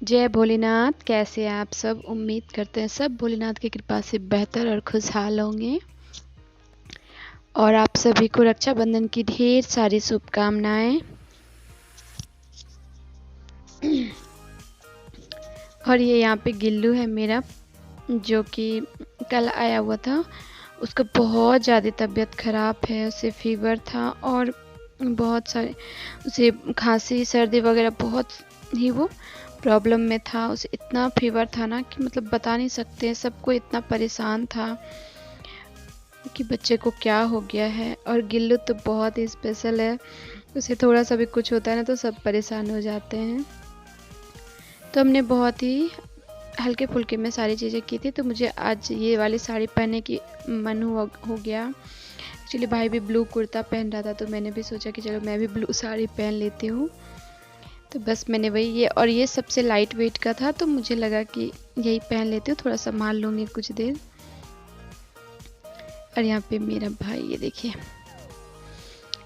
जय भोलेनाथ। कैसे हैं आप सब? उम्मीद करते हैं सब भोलेनाथ की कृपा से बेहतर और खुशहाल होंगे। और आप सभी को रक्षाबंधन की ढेर सारी शुभकामनाएं। और ये यहाँ पे गिल्लू है मेरा, जो कि कल आया हुआ था। उसका बहुत ज़्यादा तबीयत ख़राब है, उसे फीवर था और बहुत सारे उसे खांसी सर्दी वगैरह बहुत ही वो प्रॉब्लम में था। उसे इतना फीवर था ना कि मतलब बता नहीं सकते, सबको इतना परेशान था कि बच्चे को क्या हो गया है। और गिल्लू तो बहुत ही स्पेशल है, उसे थोड़ा सा भी कुछ होता है ना तो सब परेशान हो जाते हैं। तो हमने बहुत ही हल्के फुल्के में सारी चीज़ें की थी। तो मुझे आज ये वाली साड़ी पहनने की मन हो गया। एक्चुअली भाई भी ब्लू कुर्ता पहन रहा था, तो मैंने भी सोचा कि चलो मैं भी ब्लू साड़ी पहन लेती हूँ। तो बस मैंने वही ये सबसे लाइट वेट का था, तो मुझे लगा कि यही पहन लेती हूँ, थोड़ा संभाल लूँगी कुछ देर। और यहाँ पे मेरा भाई, ये देखिए,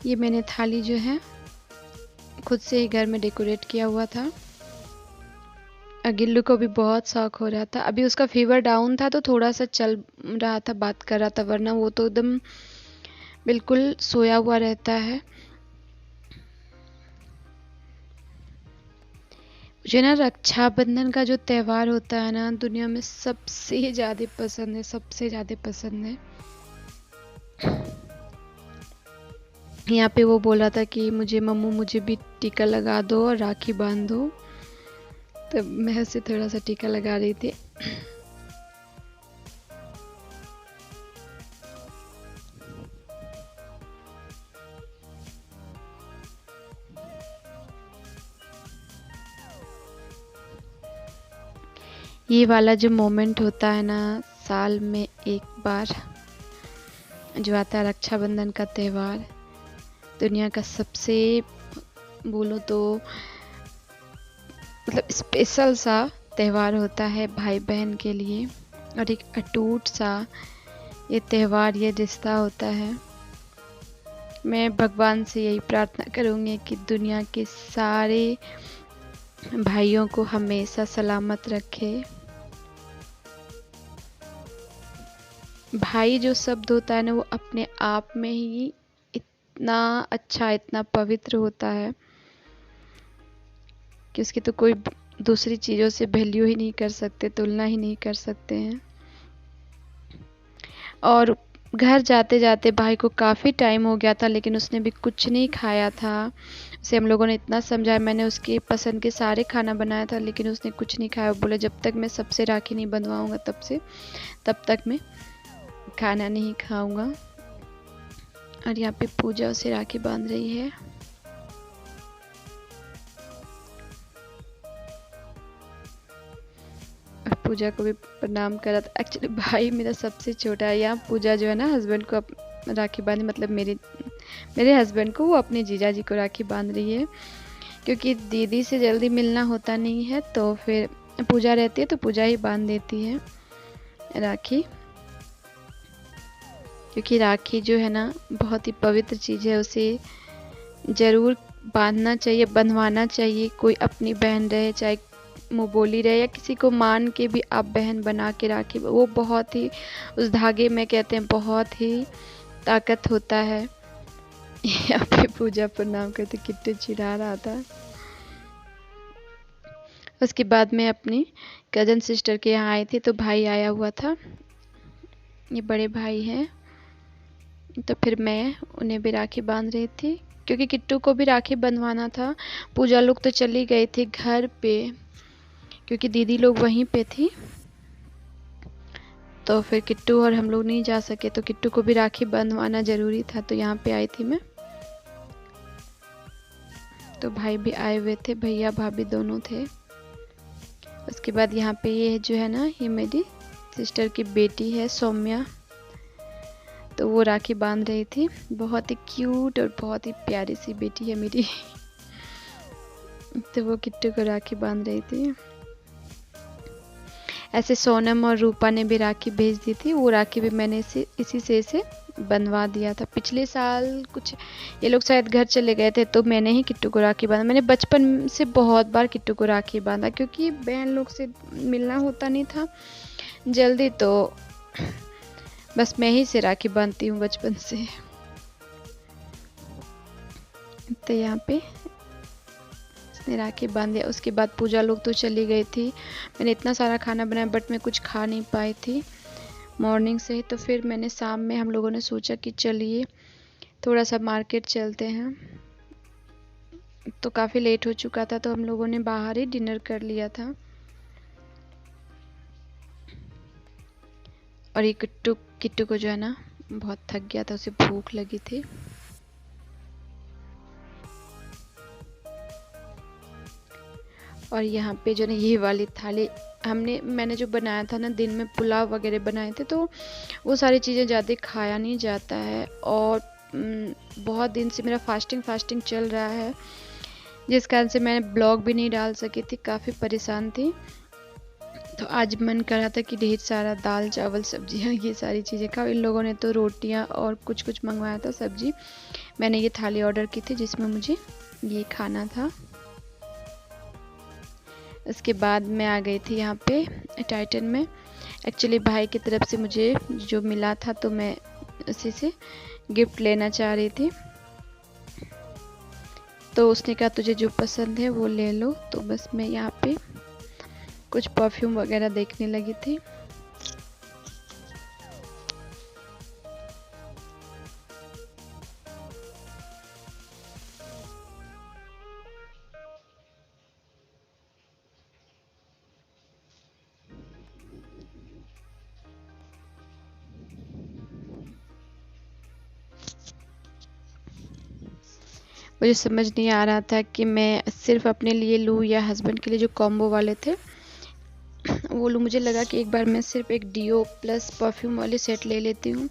ये मैंने थाली जो है खुद से ही घर में डेकोरेट किया हुआ था। गिल्लू को भी बहुत शौक हो रहा था। अभी उसका फीवर डाउन था तो थोड़ा सा चल रहा था, बात कर रहा था, वरना वो तो एकदम बिल्कुल सोया हुआ रहता है। मुझे ना रक्षाबंधन का जो त्यौहार होता है ना, दुनिया में सबसे ज़्यादा पसंद है, सबसे ज़्यादा पसंद है। यहाँ पे वो बोला था कि मुझे भी टीका लगा दो और राखी बांध दो, तो मैं उसे थोड़ा सा टीका लगा रही थी। ये वाला जो मोमेंट होता है ना, साल में एक बार जो आता है रक्षाबंधन का त्यौहार, दुनिया का सबसे बोलो तो मतलब स्पेशल सा त्यौहार होता है भाई बहन के लिए। और एक अटूट सा ये त्यौहार, ये रिश्ता होता है। मैं भगवान से यही प्रार्थना करूँगी कि दुनिया के सारे भाइयों को हमेशा सलामत रखे। भाई जो शब्द होता है ना, वो अपने आप में ही इतना अच्छा, इतना पवित्र होता है कि उसकी तो कोई दूसरी चीज़ों से वैल्यू ही नहीं कर सकते, तुलना ही नहीं कर सकते हैं। और घर जाते जाते भाई को काफ़ी टाइम हो गया था, लेकिन उसने भी कुछ नहीं खाया था। उसे हम लोगों ने इतना समझाया, मैंने उसकी पसंद के सारे खाना बनाया था, लेकिन उसने कुछ नहीं खाया। बोले जब तक मैं सबसे राखी नहीं बंधवाऊंगा तब तक मैं खाना नहीं खाऊंगा। और यहाँ पे पूजा उसे राखी बांध रही है। और पूजा को भी प्रणाम करा था। एक्चुअली भाई मेरा सबसे छोटा है। यहाँ पूजा जो है ना, हस्बैंड को राखी बांधी, मतलब मेरे हस्बैंड को, वो अपने जीजा जी को राखी बांध रही है। क्योंकि दीदी से जल्दी मिलना होता नहीं है, तो फिर पूजा रहती है तो पूजा ही बांध देती है राखी। क्योंकि राखी जो है ना, बहुत ही पवित्र चीज़ है, उसे ज़रूर बांधना चाहिए, बंधवाना चाहिए। कोई अपनी बहन रहे, चाहे मुँह बोली रहे, या किसी को मान के भी आप बहन बना के राखी, वो बहुत ही, उस धागे में कहते हैं बहुत ही ताकत होता है। यहाँ पे पूजा प्रणाम करते किट्टू चिढ़ा रहा था। उसके बाद मैं अपनी कज़न सिस्टर के यहाँ आई थी, तो भाई आया हुआ था, ये बड़े भाई हैं। तो फिर मैं उन्हें भी राखी बांध रही थी, क्योंकि किट्टू को भी राखी बंधवाना था। पूजा लोग तो चली गई थी घर पे, क्योंकि दीदी लोग वहीं पे थी। तो फिर किट्टू और हम लोग नहीं जा सके, तो किट्टू को भी राखी बंधवाना ज़रूरी था, तो यहाँ पे आई थी मैं। तो भाई भी आए हुए थे, भैया भाभी दोनों थे। उसके बाद यहाँ पे ये जो है ना, ये मेरी सिस्टर की बेटी है सौम्या, तो वो राखी बांध रही थी। बहुत ही क्यूट और बहुत ही प्यारी सी बेटी है मेरी। तो वो किट्टू को राखी बांध रही थी। ऐसे सोनम और रूपा ने भी राखी भेज दी थी, वो राखी भी मैंने इसी से इसे बनवा दिया था। पिछले साल कुछ ये लोग शायद घर चले गए थे तो मैंने ही किट्टू को राखी बांधा। मैंने बचपन से बहुत बार किट्टू को राखी बांधा क्योंकि बहन लोग से मिलना होता नहीं था जल्दी, तो बस मैं ही से राखी बांधती हूँ बचपन से। तो यहाँ पे इसने राखी बांध दिया। उसके बाद पूजा लोग तो चली गई थी। मैंने इतना सारा खाना बनाया बट मैं कुछ खा नहीं पाई थी मॉर्निंग से ही। तो फिर मैंने शाम में हम लोगों ने सोचा कि चलिए थोड़ा सा मार्केट चलते हैं। तो काफ़ी लेट हो चुका था तो हम लोगों ने बाहर ही डिनर कर लिया था। और ये किट्टू को जो है ना बहुत थक गया था, उसे भूख लगी थी। और यहाँ पे जो ना ये वाली थाली मैंने जो बनाया था ना, दिन में पुलाव वगैरह बनाए थे तो वो सारी चीज़ें ज़्यादा खाया नहीं जाता है। और बहुत दिन से मेरा फास्टिंग चल रहा है, जिस कारण से मैं ब्लॉग भी नहीं डाल सकी थी, काफ़ी परेशान थी। तो आज मन कर रहा था कि ढेर सारा दाल चावल सब्जियाँ ये सारी चीज़ें खाओ। इन लोगों ने तो रोटियाँ और कुछ कुछ मंगवाया था सब्जी। मैंने ये थाली ऑर्डर की थी जिसमें मुझे ये खाना था। उसके बाद मैं आ गई थी यहाँ पे टाइटन में। एक्चुअली भाई की तरफ से मुझे जो मिला था तो मैं उसी से गिफ्ट लेना चाह रही थी। तो उसने कहा तुझे जो पसंद है वो ले लो। तो बस मैं यहाँ पे कुछ परफ्यूम वगैरह देखने लगी थी। मुझे समझ नहीं आ रहा था कि मैं सिर्फ अपने लिए लूँ या हस्बैंड के लिए जो कॉम्बो वाले थे वो लूँ। मुझे लगा कि एक बार मैं सिर्फ एक डीओ प्लस परफ्यूम वाले सेट ले लेती हूँ,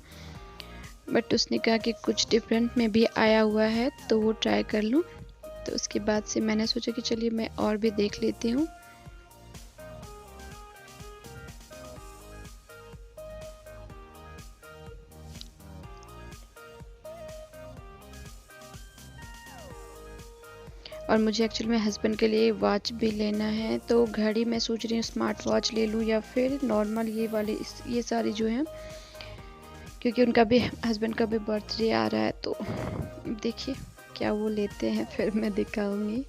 बट उसने कहा कि कुछ डिफरेंट में भी आया हुआ है तो वो ट्राई कर लूँ। तो उसके बाद से मैंने सोचा कि चलिए मैं और भी देख लेती हूँ। और मुझे एक्चुअली मेरे हस्बैंड के लिए वॉच भी लेना है, तो घड़ी मैं सोच रही हूँ स्मार्ट वॉच ले लूँ या फिर नॉर्मल ये वाली ये सारी जो है, क्योंकि उनका भी हस्बैंड का भी बर्थडे आ रहा है। तो देखिए क्या वो लेते हैं फिर मैं दिखाऊंगी।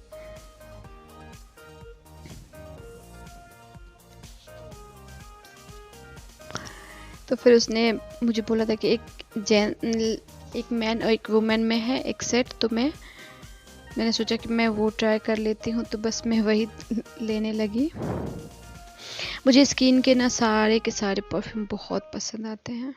तो फिर उसने मुझे बोला था कि एक मैन और एक वुमेन में है एक सेट, तो मैंने सोचा कि मैं वो ट्राई कर लेती हूँ। तो बस मैं वही लेने लगी। मुझे स्किन के ना सारे के सारे परफ्यूम बहुत पसंद आते हैं।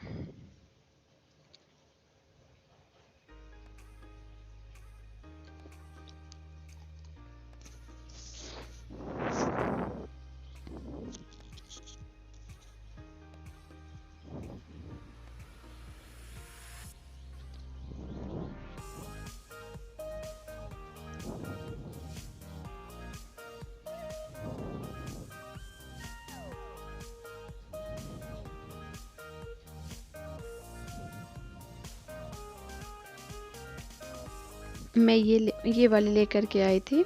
मैं ये वाली लेकर के आई थी,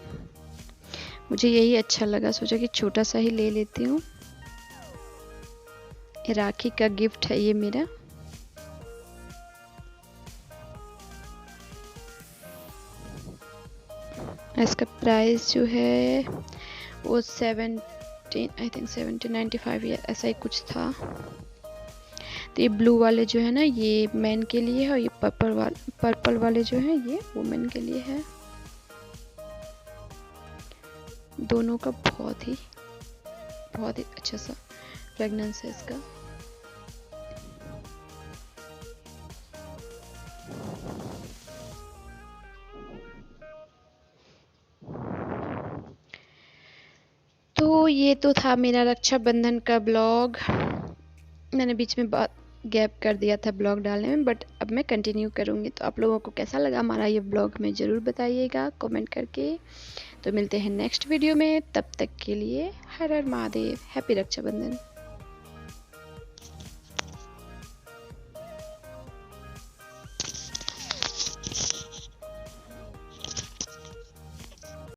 मुझे यही अच्छा लगा, सोचा कि छोटा सा ही ले लेती हूँ। राखी का गिफ्ट है ये मेरा। इसका प्राइस जो है वो 1795 या ऐसा ही कुछ था। तो ये ब्लू वाले जो है ना ये मेन के लिए है और ये पर्पल वाले जो है ये वुमेन के लिए है। दोनों का बहुत ही अच्छा सा फ्रेगनेंस है इसका। तो ये तो था मेरा रक्षाबंधन का ब्लॉग। मैंने बीच में बहुत गैप कर दिया था ब्लॉग डालने में, बट अब मैं कंटिन्यू करूँगी। तो आप लोगों को कैसा लगा हमारा ये ब्लॉग में ज़रूर बताइएगा कमेंट करके। तो मिलते हैं नेक्स्ट वीडियो में, तब तक के लिए हर हर महादेव, हैप्पी रक्षाबंधन।